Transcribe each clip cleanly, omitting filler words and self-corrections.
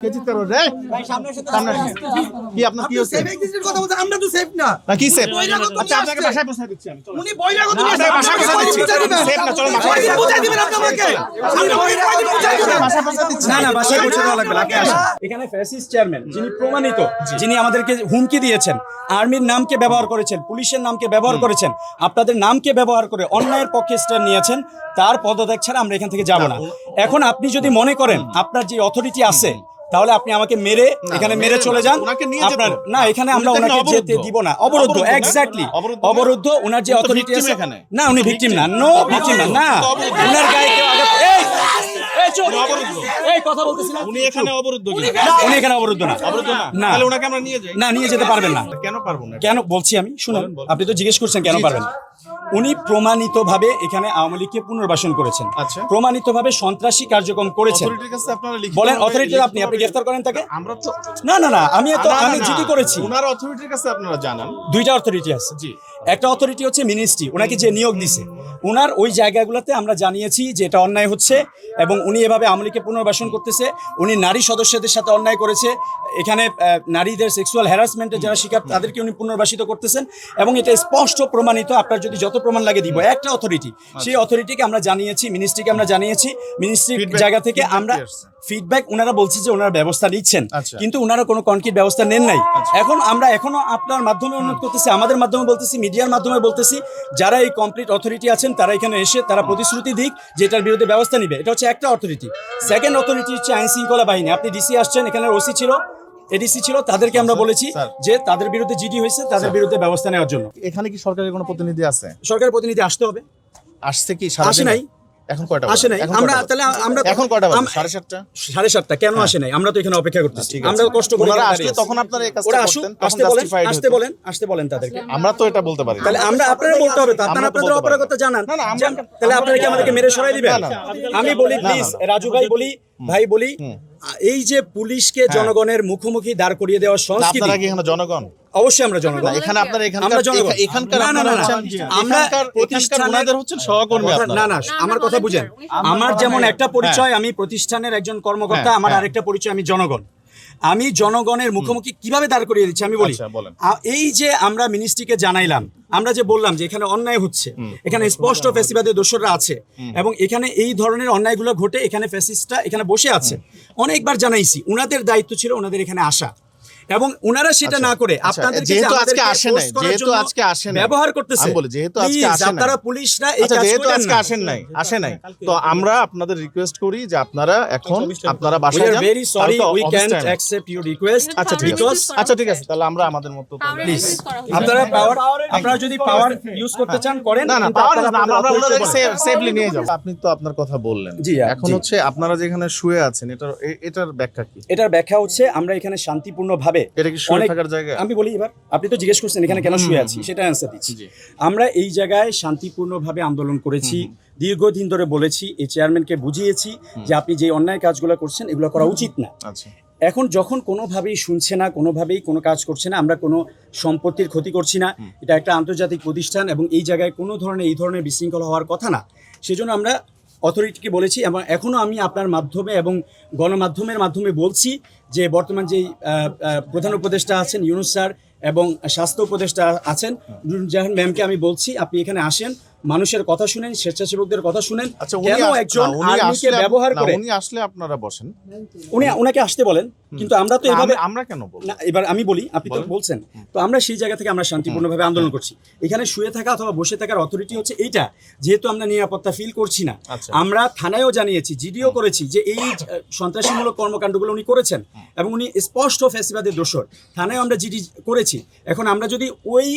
কি আপনার কি হচ্ছে? কথা বলতে আমরা তো সেফ না। কি সেফ? আচ্ছা আপনাকে বাসায় পৌঁছে দিচ্ছি আমি। উনি বইরাগত নিয়ে আপনাকে বাসায় পৌঁছে দিচ্ছি। সেফ না, চলুন বাসায় বুঝাই দিবেন আপনি আমাকে। বাসায় পৌঁছে দিচ্ছি। না না, বাসায় পৌঁছে দেওয়া লাগবে না, আপনি আসেন। এখানে ফ্যাসিস্ট চেয়ারম্যান যিনি প্রমাণিত, যিনি আমাদেরকে হুমকি দিয়েছেন, আর্মির নামকে ব্যবহার করেছেন, পুলিশের নামকে ব্যবহার করেছেন, আপনাদের নামকে ব্যবহার করে অন্যায়ের পক্ষে স্ট্যান্ড নিয়েছেন, তার পদত্যাগ ছাড়া আমরা এখান থেকে যাব না। এখন আপনি যদি মনে করেন আপনার যে অথরিটি আছে, তাহলে আপনি আমাকে মেরে এখানে মেরে চলে যান। আপনার না, এখানে আমরা ওনাকে যেতে দিব না। অবরুদ্ধ, এক্স্যাক্টলি অবরুদ্ধ। ওনার যে অথরিটি আছে, না উনি ভিকটিম না, নো ভিকটিম না, না ওনার গায়ে কেউ আঘাত, এই কথা বলতেছিলাম, উনি এখানে অবরুদ্ধ কি? উনি এখানে অবরুদ্ধ না, অবরুদ্ধ না। না। তাহলে ওনাকে আমরা নিয়ে যাই। না, নিয়ে যেতে পারবেন না। কেন পারবো না? কেন বলছি আমি, শুনুন, আপনি তো জিজ্ঞেস করছেন কেন পারবেন না। উনি প্রমাণিতভাবে এখানে আওয়ামী লীগকে পুনর্বাসন করেছেন, আচ্ছা। প্রমাণিতভাবে সন্ত্রাসী কার্যক্রম করেছেন। অথরিটির কাছে আপনারা লিখিত বলেন, অথরিটি আপনি গ্রেফতার করেন তাকে। আমরা তো না না না, আমি জিডি করেছি। ওনার অথরিটির কাছে আপনারা জানান। দুইটা অথরিটি আছে। জি। একটা অথরিটি হচ্ছে মিনিস্ট্রি, ওনাকে যে নিয়োগ দিছে, ওনার ওই জায়গাগুলোতে আমরা জানিয়েছি যে এটা অন্যায় হচ্ছে এবং উনি এভাবে আওয়ামী লীগকে পুনর্বাসন করতেছে। উনি নারী সদস্যদের সাথে অন্যায় করেছে, এখানে নারীদের সেক্সুয়াল হ্যারাসমেন্টের যারা শিকার তাদেরকে উনি পুনর্বাসিত করতেছেন এবং এটা স্পষ্ট প্রমাণিত। আপনার যদি যত প্রমাণ লাগে দিব। একটা অথরিটি, সেই অথরিটিকে আমরা জানিয়েছি, মিনিস্ট্রিকে আমরা জানিয়েছি, মিনিস্ট্রির জায়গা থেকে আমরা ফিডব্যাক, ওনারা বলছে যে ওনারা ব্যবস্থা নিচ্ছেন, কিন্তু ওনারা কোনো কনক্রিট ব্যবস্থা নেন নাই। এখন আমরা এখনো আপনার মাধ্যমে অনুরোধ করতেছি, আমাদের মাধ্যমে বলতেছি, মিডিয়ার মাধ্যমে বলতেছি, যারা এই কমপ্লিট অথরিটি আছেন তারা এখানে এসে তারা প্রতিশ্রুতি দিক যে এটার বিরুদ্ধে ব্যবস্থা নিবে। এটা হচ্ছে একটা অথরিটি। সেকেন্ড অথরিটি হচ্ছে আইন শৃঙ্খলা বাহিনী। আপনি ডিসি আসছেন, এখানে ওসি ছিল, এডিসি ছিল, তাদেরকে আমরা বলেছি যে তাদের বিরুদ্ধে জিডি হয়েছে, তাদের বিরুদ্ধে ব্যবস্থা নেওয়ার জন্য। এখানে কি সরকারের কোনো প্রতিনিধি আছে? সরকারের প্রতিনিধি আসতে হবে। আসছে কি? সারা আসে নাই। এখন কয়টা? আসে নাই। আমরা তাহলে আমরা এখন কয়টা বাজে? 7:30। 7:30 কেন আসে নাই? আমরা তো এখানে অপেক্ষা করতেছি। আমরা কষ্ট করে আসলে তখন আপনারা এই কাজটা করতেন, তখন জাস্টিফাইড হতো। আসতে বলেন তাদেরকে। আমরা তো এটা বলতে পারি। তাহলে আমরা আপনারা বলতে হবে, আপনারা আপনাদের অপরাগতা জানান। তাহলে আপনারা কি আমাদেরকে মেরে সরাই দিবেন? আমি বলি প্লিজ, রাজু ভাই বলি, ভাই বলি, এই যে পুলিশকে জনগণের মুখোমুখি দাঁড় করিয়ে দেওয়ার সংস্কৃতি, আপনারা কি এখানে জনগণ? অবশ্যই আমরা জনগণ। এখানে আপনারা এখানকার প্রতিষ্ঠানের হচ্ছেন সহকর্মী আপনারা। না না, আমার কথা বুঝেন। আমার যেমন একটা পরিচয় আমি প্রতিষ্ঠানের একজন কর্মকর্তা, আমার আরেকটা পরিচয় আমি জনগণ। আমি জনগণের মুখোমুখি কিভাবে দাঁড় করিয়ে দিচ্ছি আমি বলি। এই যে আমরা মিনিস্ট্রিকে জানাইলাম, আমরা যে বললাম যে এখানে অন্যায় হচ্ছে, এখানে স্পষ্ট ফ্যাসিবাদের দোসররা আছে এবং এখানে এই ধরনের অন্যায়গুলো ঘটে, এখানে ফ্যাসিস্টরা এখানে বসে আছে। অনেকবার জানাইছি, উনাদের দায়িত্ব ছিল ওনাদের এখানে আসা, এবং ওনারা সেটা না করে আপনাদের যেহেতু আজকে আসেন নাই, ব্যবহার করতেছে। আমি বলি যেহেতু আজকে আসেন নাই, আপনারা পুলিশরা এই কাজ যেহেতু করেন আজকে না। আসে নাই, তো আমরা আপনাদের রিকোয়েস্ট করি যে আপনারা এখন আপনারা বাসায় যান। Very sorry, we can't accept your request. আচ্ছা ঠিক আছে, তাহলে আমরা আমাদের মতো প্লিজ, আপনারা পাওয়ার, আপনারা যদি পাওয়ার ইউজ করতে চান করেন, না পাওয়ার না, আমরা ওনাদেরকে সেফলি নিয়ে যাব। আপনি তো আপনার কথা বললেন, জি। এখন হচ্ছে আপনারা যেখানে শুয়ে আছেন, এটার ব্যাখ্যা কি? এটার ব্যাখ্যা হচ্ছে আমরা এখানে শান্তিপূর্ণভাবে, এটা কি শুয়ে থাকার জায়গা? আমি বলি, এবার আপনি তো জিজ্ঞেস করছেন এখানে কেন শুয়ে আছি, সেটা অ্যান্সার দিচ্ছি। আমরা এই জায়গায় শান্তিপূর্ণভাবে আন্দোলন করেছি, দীর্ঘদিন ধরে বলেছি, এই চেয়ারম্যানকে বুঝিয়েছি যে আপনি যে অন্যায় কাজগুলো করছেন এগুলো করা উচিত না। এখন যখন কোনোভাবেই শুনছে না, কোনোভাবেই কোনো কাজ করছে না, আমরা কোনো সম্পত্তির ক্ষতি করছি না, এটা একটা আন্তর্জাতিক প্রতিষ্ঠান এবং এই জায়গায় কোনো ধরনের এই ধরনের বিশৃঙ্খলা হওয়ার কথা না, সেজন্য আমরা অথরিটিকে বলেছি। এবং এখনও আমি আপনার মাধ্যমে এবং গণমাধ্যমের মাধ্যমে বলছি যে বর্তমান যেই প্রধান উপদেষ্টা আছেন ইউনূস স্যার এবং স্বাস্থ্য উপদেষ্টা আছেন জাহান ম্যামকে আমি বলছি, আপনি এখানে আসেন, মানুষের কথা শুনেন, স্বেচ্ছাসেবকদের কথা শুনেন। কেন একজন আর্মিকে ব্যবহার করে? উনি আসলে আপনারা বসেন, ওনাকে আসতে বলেন, কিন্তু আমরা তো এভাবে, আমরা কেন বলবো না, এবার আমি বলি, আপনি তো বলছেন, তো আমরা সেই জায়গা থেকে আমরা শান্তিপূর্ণভাবে আন্দোলন করছি। এখানে শুয়ে থাকা অথবা বসে থাকার অথরিটি হচ্ছে এইটা, যেহেতু আমরা নিরাপত্তা ফিল করছি না। আমরা থানায়ও জানিয়েছি, জিডিও করেছি যে এই সন্ত্রাসীমূলক কর্মকাণ্ডগুলো উনি করেছেন এবং উনি স্পষ্ট ফ্যাসিবাদের দোষর। থানায় আমরা জিডি করেছি। এখন আমরা যদি ওই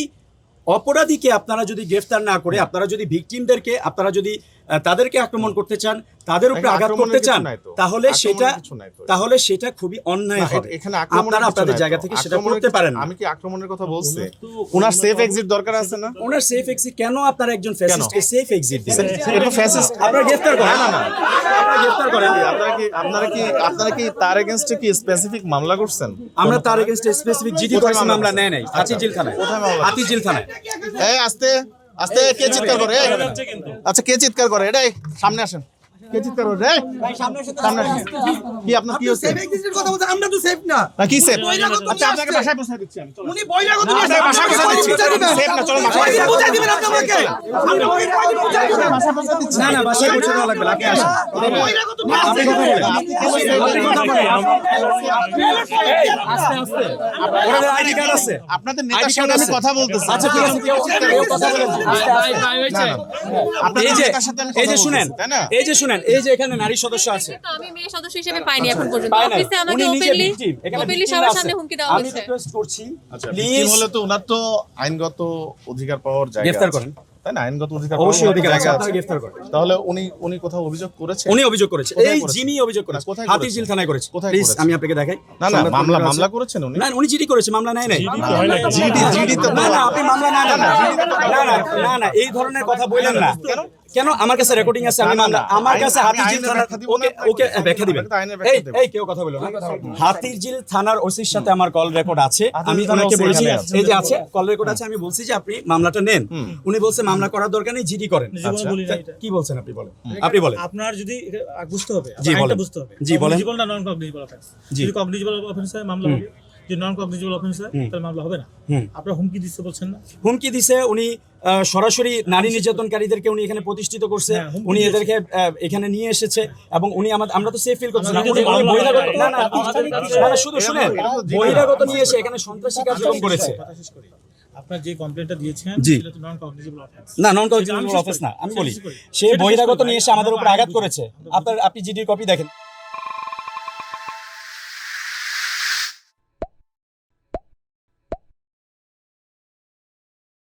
অপরাধীকে আপনারা যদি গ্রেফতার না করে, আপনারা যদি ভিকটিমদেরকে, আপনারা যদি তাদেরকে আক্রমণ করতে চান, তাদের উপরে আঘাত করতে চান, তাহলে সেটা খুবই অন্যায় হবে। আপনারা আপনাদের জায়গা থেকে সেটা করতে পারেন। আমি কি আক্রমণের কথা বলছি? ওনার সেফ এক্সিট দরকার আছে না? ওনার সেফ এক্সিট কেন? আপনারা একজন ফ্যাসিস্টকে সেফ এক্সিট দিবেন? এটা ফ্যাসিস্ট, আপনারা গ্রেফতার করেন। না আপনারা গ্রেফতার করেন। আপনারা কি তার এগেইনস্টে কি স্পেসিফিক মামলা করছেন? আমরা তার এগেইনস্টে স্পেসিফিক জিডি করেছি, মামলা নেয় নাই। হাতিঝিল থানায়। হাতিঝিল থানায়। এই আস্তে কে চিৎকার করে? আচ্ছা কে চিৎকার করে? এটাই সামনে আসেন। কে চিৎকার করে রে সামনে কি আপনার কি হচ্ছে সেফ এক্সিটের কথা বলতে আমরা তো সেফ না। না কি সেফ বহিরাগত আচ্ছা নিয়ে আপনাকে আসছে। বাসায় পৌঁছে দিচ্ছি আমি চলো উনি বহিরাগত না, নিয়ে আসছে। বাসায় পৌঁছে দিচ্ছি। সেফ না, চলো বাসায় বহিরাগত পৌঁছে দিবেন আপনি আমাকে। আপনি বহিরাগত পৌঁছে দিবেন। বাসায় পৌঁছে দিচ্ছি না না বাসায় পৌঁছে দেওয়া লাগবে না, আপনি আসেন। বহিরাগত নিয়ে আসছে। আপনি কথা বলেন আপনি কথা বলেন ওনাদের আইডি কার্ড আছে। আপনাদের নেতার ID card সাথে আমি আছে। কথা বলতেছি আচ্ছা ঠিক আছে, কেউ কথা বলেন। আপনাদের এই যে নেতার সাথে আমি এই যে কথা শুনেন, বলতেছি, তাই না এই যে শুনেন, এই যে এখানে নারী সদস্য আছে, তো আমি মেয়ে সদস্য হিসেবে পাইনি এখন পর্যন্ত পায় নাই। অফিসে আমাকে উনি নিজে ওপেনলি victim, এখানে victim সবার আছে। সামনে হুমকি দেওয়া আমি হয়েছে। রিকোয়েস্ট করছি আচ্ছা প্লিজ victim হলে তো ওনার তো আইনগত অধিকার পাওয়ার জায়গা গ্রেফতার আছে। করেন। তাই না আইনগত অধিকার অবশ্যই পাওয়ার অধিকার আছে, জায়গা আপনারা আছে। গ্রেফতার করেন। তাহলে উনি কোথাও অভিযোগ করেছে উনি অভিযোগ করেছে, কোথায় এই করেছে? জিমি অভিযোগ করেছে, না, কোথায় হাতির করেছে? ঝিল থানায় করেছে। কোথায় প্লিজ করেছে? আমি আপনাকে দেখাই। না না সংবাদ মামলা পত্রিকা আছে। মামলা করেছেন উনি না উনি জিডি করেছে, মামলা নেয় নাই। জিডি তো না না আপনি মামলা নেন না, না না এই ধরনের কথা বললেন না। কেন আমার কাছে রেকর্ডিং আছে, আমি না, না, মামলা, না, আমার আইন- কাছে আমি হাতির ঝিল আইনের থানার ব্যাখ্যা দিব ওকে না, ওকে ব্যাখ্যা দিবেন। আমি তো আইনের ব্যাখ্যা এই দেব। এই কেউ কথা বলো না। হাতির ঝিল থানার ওসির সাথে আমার কল রেকর্ড আছে, আমি থানার ওনাকে OC বলছি, এখানে আছে। এই যে আছে কল রেকর্ড আছে, আমি বলছি যে আপনি মামলাটা নেন। উনি বলছে মামলা করার দরকার নেই, জিডি করেন। আচ্ছা। বলি না এটা। কি বলছেন আপনি বলেন, আপনি বলেন। আপনার যদি বুঝতে হবে, জি, আইনটা বলেন। বুঝতে হবে। জি, বলেন। কগনিজিবল না নন কগনিজিবল অফেন্স। জি। যদি কগনিজিবল অফেন্স হয় মামলা হবে, যদি নন কগনিজিবল অফেন্স হয় তাহলে মামলা হবে না। হুম। আপনারা হুমকি দিচ্ছে বলছেন না? হুমকি দিছে উনি, সরাসরি নারী নির্যাতনকারীদেরকে উনি এখানে প্রতিষ্ঠিত করছে, হ্যাঁ, হুমকি উনি দিয়েছে। এদেরকে এখানে নিয়ে এসেছে এবং উনি আমরা তো সেফ ফিল করছি না। আমাদের উনি যে মামলা বহিরাগত হয়, না না আমাদের না, না, শুধু শুনেন, বহিরাগত নিয়ে এসে এখানে সন্ত্রাসী কার্যক্রম করেছে। কথা শেষ করি। আপনার যে কমপ্লেইনটা দিয়েছেন জি। সেটা তো নন কগনিজিবল অফেন্স। না নন আমি কগনিজিবল শেষ অফেন্স করি। না, আমি বলি শেষ করি। সে সেটা শেষ বহিরাগত করি। নিয়ে এসে আমাদের উপর আমরা আঘাত আইন করেছে। বুঝি। আপনি জিডির কপি দেখেন।